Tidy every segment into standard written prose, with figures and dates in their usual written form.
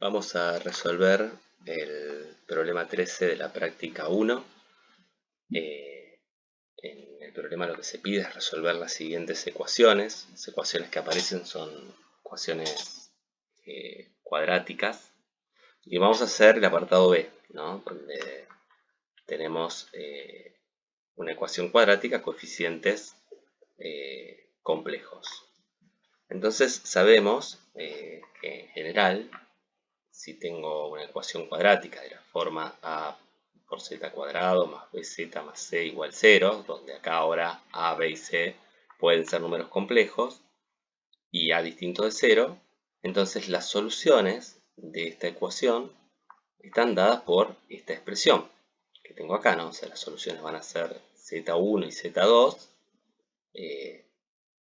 Vamos a resolver el problema 13 de la práctica 1. En el problema lo que se pide es resolver las siguientes ecuaciones. Las ecuaciones que aparecen son ecuaciones cuadráticas. Y vamos a hacer el apartado B, ¿no? Donde tenemos una ecuación cuadrática, coeficientes complejos. Entonces sabemos que en general, si tengo una ecuación cuadrática de la forma a por z cuadrado más bz más c igual 0, donde acá ahora a, b y c pueden ser números complejos y a distinto de 0, entonces las soluciones de esta ecuación están dadas por esta expresión que tengo acá, ¿no? O sea, las soluciones van a ser z1 y z2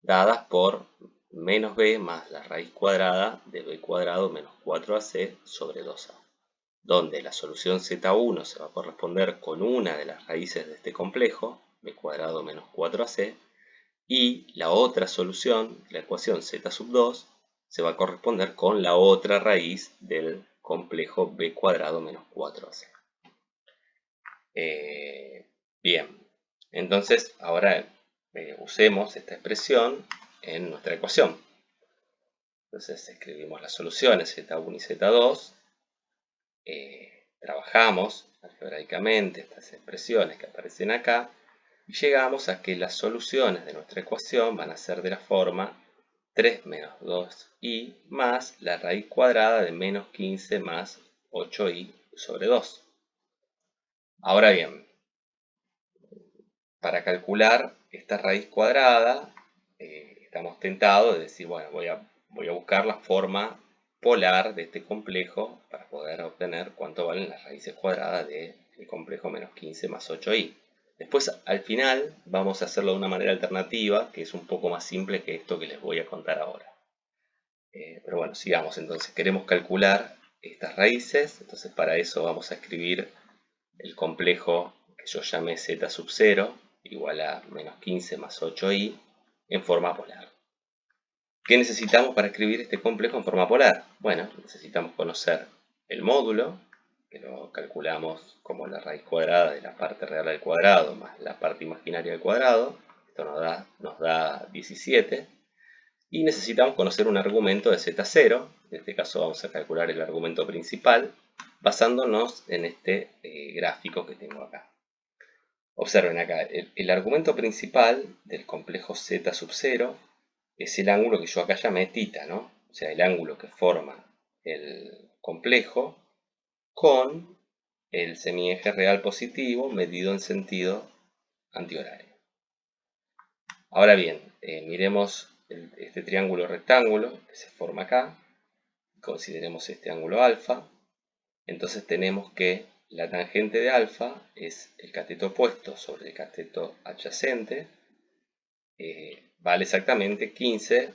dadas por menos b más la raíz cuadrada de b cuadrado menos 4ac sobre 2a, donde la solución z1 se va a corresponder con una de las raíces de este complejo, b cuadrado menos 4ac, y la otra solución, la ecuación z sub 2, se va a corresponder con la otra raíz del complejo b cuadrado menos 4ac. Bien, entonces ahora usemos esta expresión en nuestra ecuación. Entonces escribimos las soluciones z1 y z2, trabajamos algebraicamente estas expresiones que aparecen acá y llegamos a que las soluciones de nuestra ecuación van a ser de la forma 3 menos 2i más la raíz cuadrada de menos 15 más 8i sobre 2. Ahora bien, para calcular esta raíz cuadrada, estamos tentados de decir, bueno, voy a buscar la forma polar de este complejo para poder obtener cuánto valen las raíces cuadradas del complejo menos 15 más 8i. Después, al final, vamos a hacerlo de una manera alternativa, que es un poco más simple que esto que les voy a contar ahora. Pero bueno, sigamos. Entonces, queremos calcular estas raíces. Entonces, para eso vamos a escribir el complejo que yo llamé z sub 0 igual a menos 15 más 8i en forma polar. ¿Qué necesitamos para escribir este complejo en forma polar? Bueno, necesitamos conocer el módulo, que lo calculamos como la raíz cuadrada de la parte real al cuadrado más la parte imaginaria al cuadrado. Esto nos da 17. Y necesitamos conocer un argumento de z0. En este caso vamos a calcular el argumento principal, basándonos en este gráfico que tengo acá. Observen acá, el argumento principal del complejo z sub 0 es el ángulo que yo acá llamé θ, ¿no? O sea, el ángulo que forma el complejo con el semieje real positivo medido en sentido antihorario. Ahora bien, miremos este triángulo rectángulo que se forma acá. Consideremos este ángulo alfa. Entonces tenemos que la tangente de alfa es el cateto opuesto sobre el cateto adyacente. Vale exactamente 15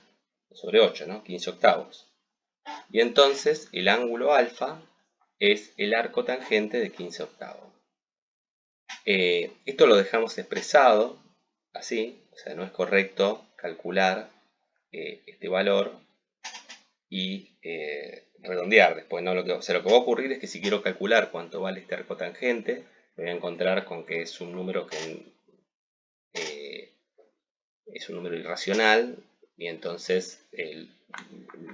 sobre 8, ¿no? 15 octavos. Y entonces el ángulo alfa es el arco tangente de 15 octavos. Esto lo dejamos expresado así, o sea, no es correcto calcular este valor y redondear después, ¿no? Lo que va a ocurrir es que si quiero calcular cuánto vale este arco tangente, me voy a encontrar con que es un número es un número irracional y entonces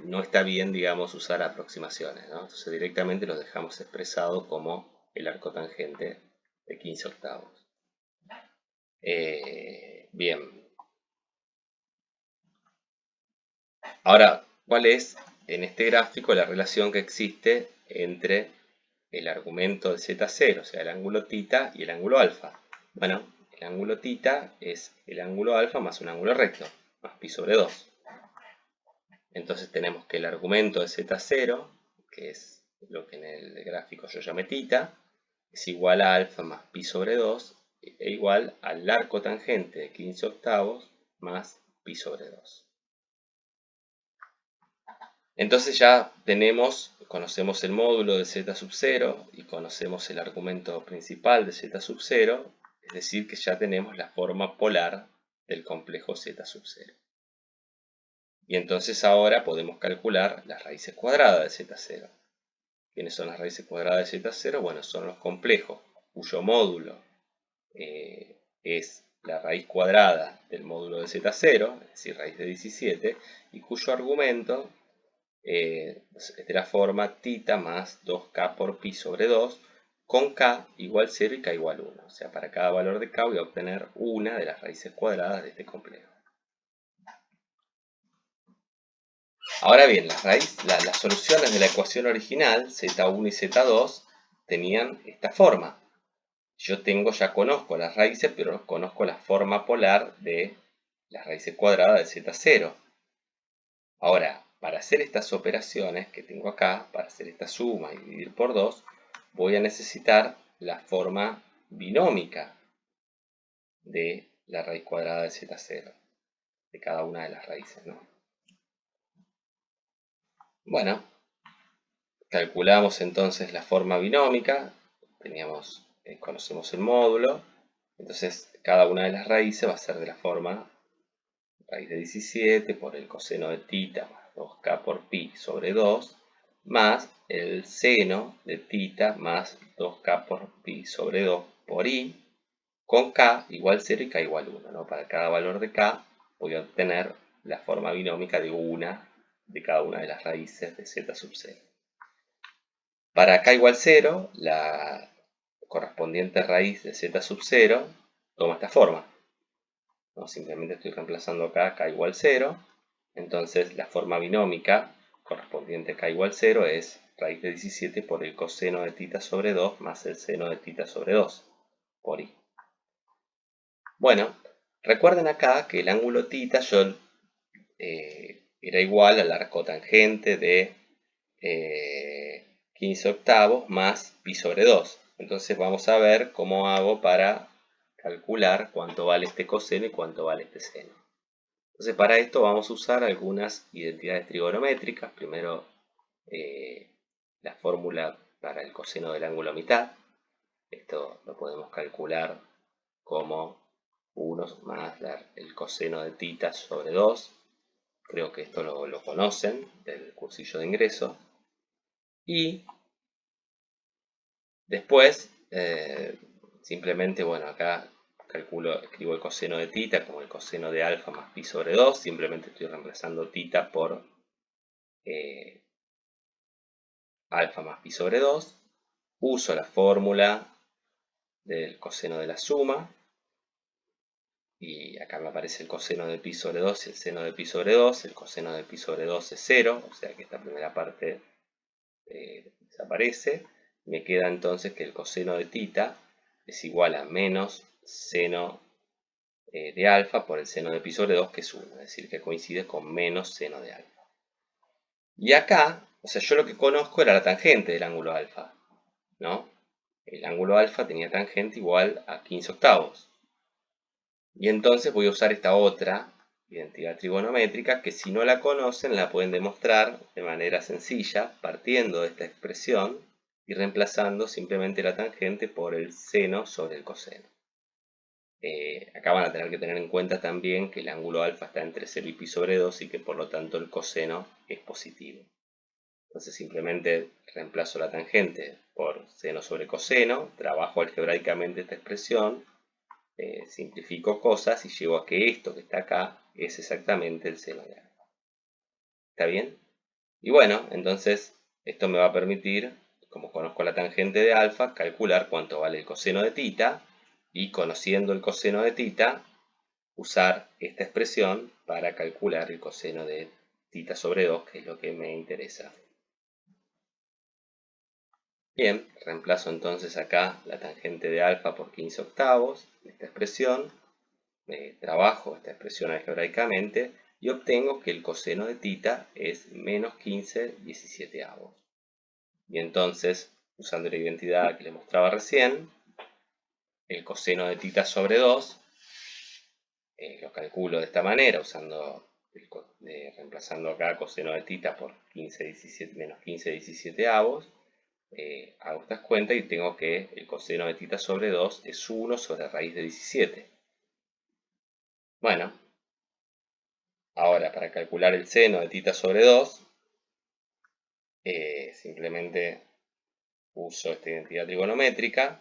no está bien, digamos, usar aproximaciones, ¿no? Entonces directamente lo dejamos expresado como el arco tangente de 15 octavos. Bien. Ahora, ¿cuál es en este gráfico la relación que existe entre el argumento de z0, o sea, el ángulo θ, y el ángulo alfa? Bueno, el ángulo θ es el ángulo alfa más un ángulo recto, más pi sobre 2. Entonces tenemos que el argumento de z0, que es lo que en el gráfico yo llamé θ, es igual a alfa más pi sobre 2, e igual al arco tangente de 15 octavos más pi sobre 2. Entonces ya conocemos el módulo de z sub 0 y conocemos el argumento principal de z sub 0, es decir que ya tenemos la forma polar del complejo z sub 0. Y entonces ahora podemos calcular las raíces cuadradas de z0. ¿Quiénes son las raíces cuadradas de z0? Bueno, son los complejos cuyo módulo es la raíz cuadrada del módulo de z0, es decir, raíz de 17, y cuyo argumento es de la forma θ más 2k por pi sobre 2, con k igual 0 y k igual 1. O sea, para cada valor de k voy a obtener una de las raíces cuadradas de este complejo. Ahora bien, las soluciones de la ecuación original, z1 y z2, tenían esta forma. Yo ya conozco las raíces, pero no conozco la forma polar de las raíces cuadradas de z0. Ahora, para hacer estas operaciones que tengo acá, para hacer esta suma y dividir por 2, voy a necesitar la forma binómica de la raíz cuadrada de z0, de cada una de las raíces, ¿no? Bueno, calculamos entonces la forma binómica, conocemos el módulo, entonces cada una de las raíces va a ser de la forma raíz de 17 por el coseno de θ más 2k por pi sobre 2, más el seno de θ más 2k por pi sobre 2 por i, con k igual 0 y k igual 1, ¿no? Para cada valor de k voy a obtener la forma binómica de una de cada una de las raíces de z sub 0. Para k igual 0, la correspondiente raíz de z sub 0 toma esta forma. ¿No? Simplemente estoy reemplazando acá k igual 0. Entonces la forma binómica correspondiente a k igual 0 es raíz de 17 por el coseno de θ sobre 2 más el seno de θ sobre 2 por i. Bueno, recuerden acá que el ángulo θ era igual al arco tangente de 15 octavos más pi sobre 2. Entonces vamos a ver cómo hago para calcular cuánto vale este coseno y cuánto vale este seno. Entonces para esto vamos a usar algunas identidades trigonométricas. Primero la fórmula para el coseno del ángulo a mitad. Esto lo podemos calcular como 1 más el coseno de θ sobre 2. Creo que esto lo conocen del cursillo de ingreso. Y después, simplemente, bueno, acá escribo el coseno de θ como el coseno de alfa más pi sobre 2. Simplemente estoy reemplazando θ por alfa más pi sobre 2. Uso la fórmula del coseno de la suma. Y acá me aparece el coseno de pi sobre 2 y el seno de pi sobre 2. El coseno de pi sobre 2 es 0, o sea que esta primera parte desaparece. Me queda entonces que el coseno de θ es igual a menos seno de alfa por el seno de pi sobre 2, que es 1, es decir, que coincide con menos seno de alfa. Y acá, o sea, yo lo que conozco era la tangente del ángulo alfa, ¿no? El ángulo alfa tenía tangente igual a 15 octavos. Y entonces voy a usar esta otra identidad trigonométrica que, si no la conocen, la pueden demostrar de manera sencilla partiendo de esta expresión y reemplazando simplemente la tangente por el seno sobre el coseno. Acá van a tener que tener en cuenta también que el ángulo alfa está entre 0 y pi sobre 2 y que por lo tanto el coseno es positivo. Entonces simplemente reemplazo la tangente por seno sobre coseno, trabajo algebraicamente esta expresión, simplifico cosas y llego a que esto que está acá es exactamente el seno de alfa. ¿Está bien? Y bueno, entonces esto me va a permitir, como conozco la tangente de alfa, calcular cuánto vale el coseno de θ y, conociendo el coseno de θ, usar esta expresión para calcular el coseno de θ sobre 2, que es lo que me interesa. Bien, reemplazo entonces acá la tangente de alfa por 15 octavos, esta expresión, trabajo esta expresión algebraicamente y obtengo que el coseno de θ es menos 15/17. Y entonces, usando la identidad que les mostraba recién, el coseno de θ sobre 2 lo calculo de esta manera, reemplazando acá coseno de θ por menos 15/17. Hago estas cuentas y tengo que el coseno de θ sobre 2 es 1 sobre raíz de 17. Bueno, ahora para calcular el seno de θ sobre 2, simplemente uso esta identidad trigonométrica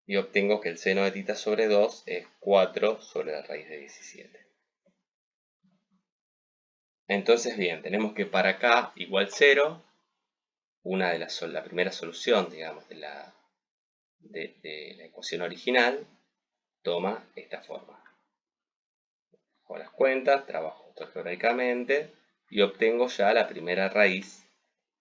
y obtengo que el seno de θ sobre 2 es 4 sobre la raíz de 17. Entonces, bien, tenemos que para k igual 0, la primera solución, digamos, de la ecuación original, toma esta forma. Hago las cuentas, trabajo esto algebraicamente y obtengo ya la primera raíz,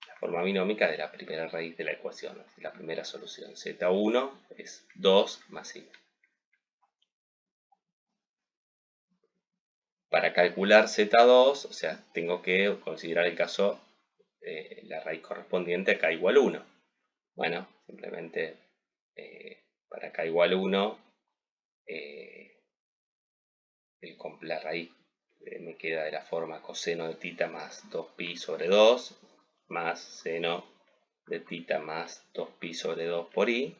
la forma binómica de la primera raíz de la ecuación, la primera solución. Z1 es 2 más i. Para calcular Z2, o sea, tengo que considerar el caso, la raíz correspondiente a k igual 1. Bueno, simplemente para k igual 1, la raíz me queda de la forma coseno de θ más 2pi sobre 2 más seno de θ más 2pi sobre 2 por i.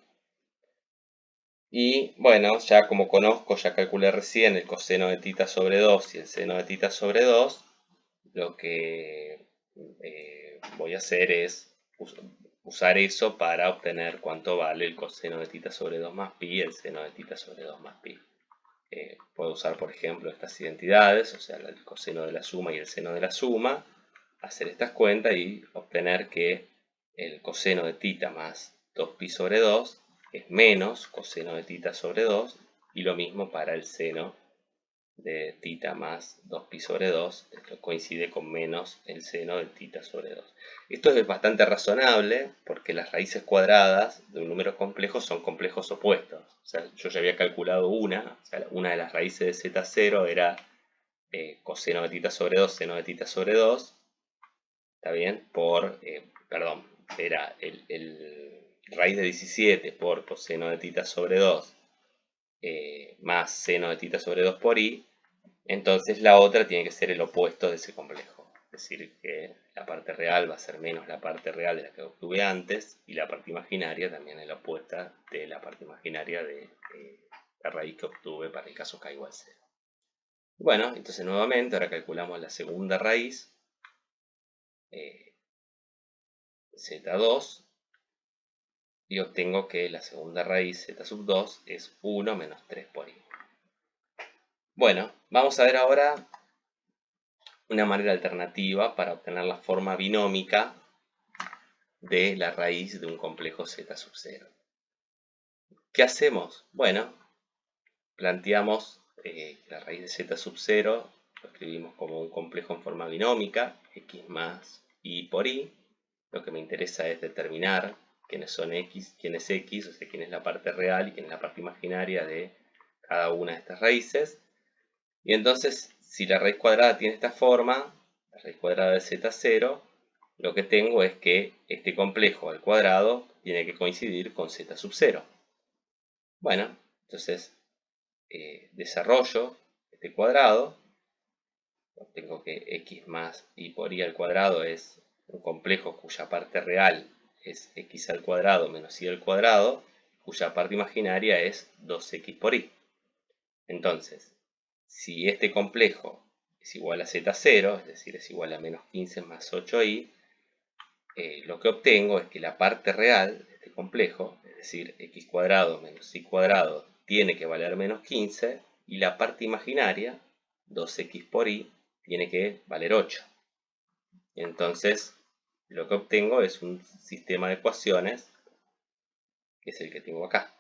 Y bueno, ya como conozco, ya calculé recién el coseno de θ sobre 2 y el seno de θ sobre 2, lo que voy a hacer es usar eso para obtener cuánto vale el coseno de θ sobre 2 más pi y el seno de θ sobre 2 más pi. Puedo usar, por ejemplo, estas identidades, o sea, el coseno de la suma y el seno de la suma, hacer estas cuentas y obtener que el coseno de θ más 2pi sobre 2 es menos coseno de θ sobre 2, y lo mismo para el seno de θ más 2pi sobre 2, esto coincide con menos el seno de θ sobre 2. Esto es bastante razonable porque las raíces cuadradas de un número complejo son complejos opuestos. O sea, yo ya había calculado una de las raíces de z0 era coseno de θ sobre 2, seno de θ sobre 2, ¿está bien? Perdón, era el raíz de 17 por coseno de θ sobre 2 más seno de θ sobre 2 por i. Entonces la otra tiene que ser el opuesto de ese complejo. Es decir, que la parte real va a ser menos la parte real de la que obtuve antes, y la parte imaginaria también es la opuesta de la parte imaginaria de la raíz que obtuve para el caso k igual 0. Bueno, entonces nuevamente ahora calculamos la segunda raíz, z2, y obtengo que la segunda raíz, z sub 2, es 1 menos 3 por i. Bueno, vamos a ver ahora una manera alternativa para obtener la forma binómica de la raíz de un complejo z sub 0. ¿Qué hacemos? Bueno, planteamos la raíz de z sub 0, lo escribimos como un complejo en forma binómica, x más y por i. Lo que me interesa es determinar quiénes son x, quién es x, o sea, quién es la parte real y quién es la parte imaginaria de cada una de estas raíces. Y entonces, si la raíz cuadrada tiene esta forma, la raíz cuadrada de z0, lo que tengo es que este complejo al cuadrado tiene que coincidir con z sub 0. Bueno, entonces desarrollo este cuadrado. Tengo que x más y por i al cuadrado es un complejo cuya parte real es x al cuadrado menos y al cuadrado, cuya parte imaginaria es 2x por i. Entonces, si este complejo es igual a z0, es decir, es igual a menos 15 más 8i, lo que obtengo es que la parte real de este complejo, es decir, x cuadrado menos y cuadrado, tiene que valer menos 15, y la parte imaginaria, 2x por i, tiene que valer 8. Entonces, lo que obtengo es un sistema de ecuaciones, que es el que tengo acá.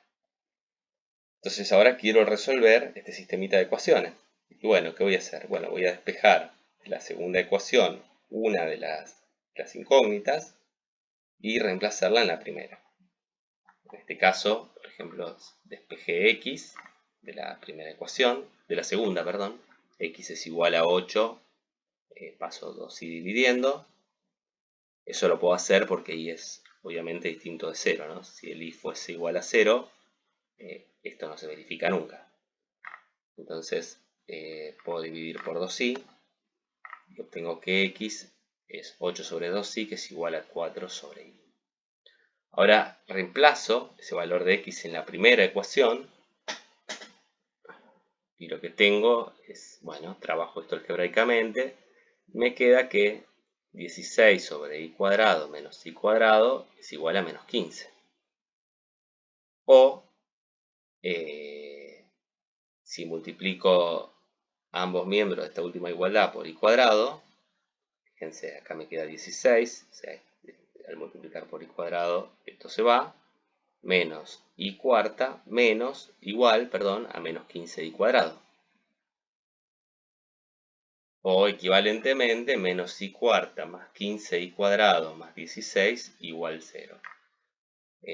Entonces ahora quiero resolver este sistemita de ecuaciones. Y bueno, ¿qué voy a hacer? Bueno, voy a despejar la segunda ecuación, una de las incógnitas, y reemplazarla en la primera. En este caso, por ejemplo, despejé x de la primera ecuación, de la segunda, perdón. X es igual a 8, paso 2i dividiendo. Eso lo puedo hacer porque i es obviamente distinto de 0, ¿no? Si el i fuese igual a 0, esto no se verifica nunca. Entonces puedo dividir por 2i y obtengo que x es 8 sobre 2i, que es igual a 4 sobre i. Ahora reemplazo ese valor de x en la primera ecuación y lo que tengo es, bueno, trabajo esto algebraicamente. Me queda que 16 sobre i cuadrado menos i cuadrado es igual a menos 15. O si multiplico ambos miembros de esta última igualdad por i cuadrado, fíjense, acá me queda 16, o sea, al multiplicar por i cuadrado esto se va, menos i cuarta menos igual, perdón, a menos 15i cuadrado. O equivalentemente, menos i cuarta más 15i cuadrado más 16 igual 0.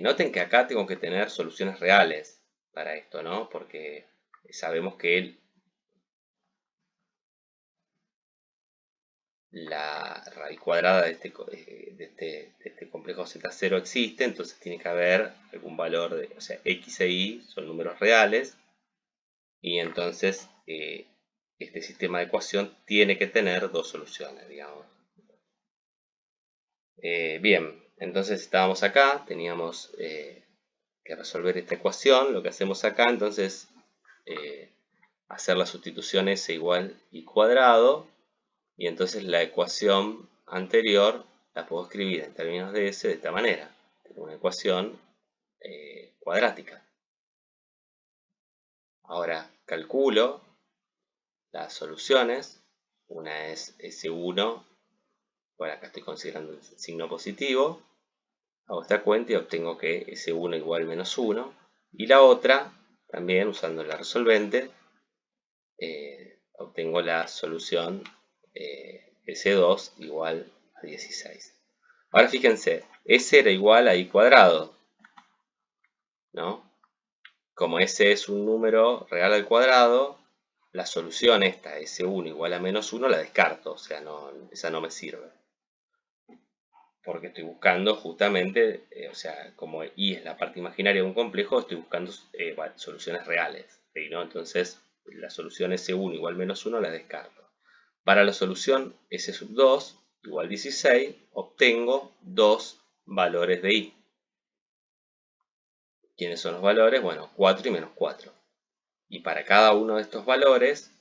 Noten que acá tengo que tener soluciones reales para esto, ¿no? Porque sabemos que la raíz cuadrada de este complejo Z0 existe, entonces tiene que haber algún valor de, o sea, x e y son números reales, y entonces este sistema de ecuación tiene que tener dos soluciones, digamos. Bien, entonces estábamos acá, teníamos que resolver esta ecuación. Lo que hacemos acá, entonces, hacer la sustitución s igual i cuadrado, y entonces la ecuación anterior la puedo escribir en términos de s de esta manera. Tengo una ecuación cuadrática. Ahora calculo las soluciones. Una es S1, bueno, acá estoy considerando el signo positivo. Hago esta cuenta y obtengo que S1 igual menos 1. Y la otra, también usando la resolvente, obtengo la solución S2 igual a 16. Ahora fíjense, S era igual a i cuadrado, ¿no? Como S es un número real al cuadrado, la solución esta, S1 igual a menos 1, la descarto, o sea, esa no me sirve. Porque estoy buscando justamente, o sea, como i es la parte imaginaria de un complejo, estoy buscando soluciones reales, ¿no? Entonces, la solución S1 igual menos 1 la descarto. Para la solución S sub 2 igual 16, obtengo dos valores de i. ¿Quiénes son los valores? Bueno, 4 y menos 4. Y para cada uno de estos valores,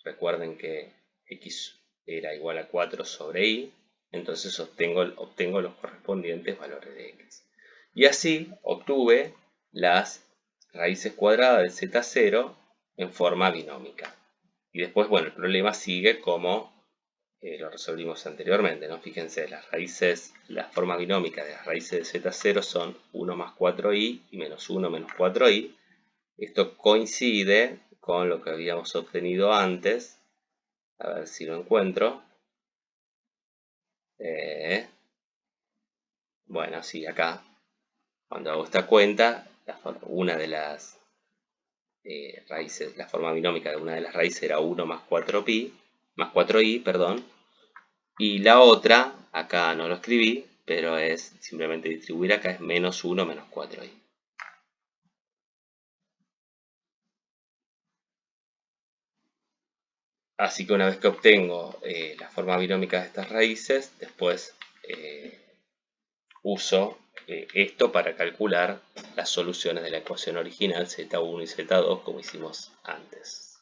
recuerden que x era igual a 4 sobre i, entonces obtengo los correspondientes valores de x. Y así obtuve las raíces cuadradas de z0 en forma binómica. Y después, bueno, el problema sigue como lo resolvimos anteriormente, ¿no? Fíjense, la forma binómica de las raíces de z0 son 1 más 4i y menos 1 menos 4i. Esto coincide con lo que habíamos obtenido antes. A ver si lo encuentro. Bueno, sí, acá, cuando hago esta cuenta, una de las raíces, la forma binómica de una de las raíces era 1 más 4i, perdón. Y la otra, acá no lo escribí, pero es simplemente distribuir acá, es menos 1 menos 4i. Así que una vez que obtengo la forma binómica de estas raíces, después uso esto para calcular las soluciones de la ecuación original z1 y z2 como hicimos antes.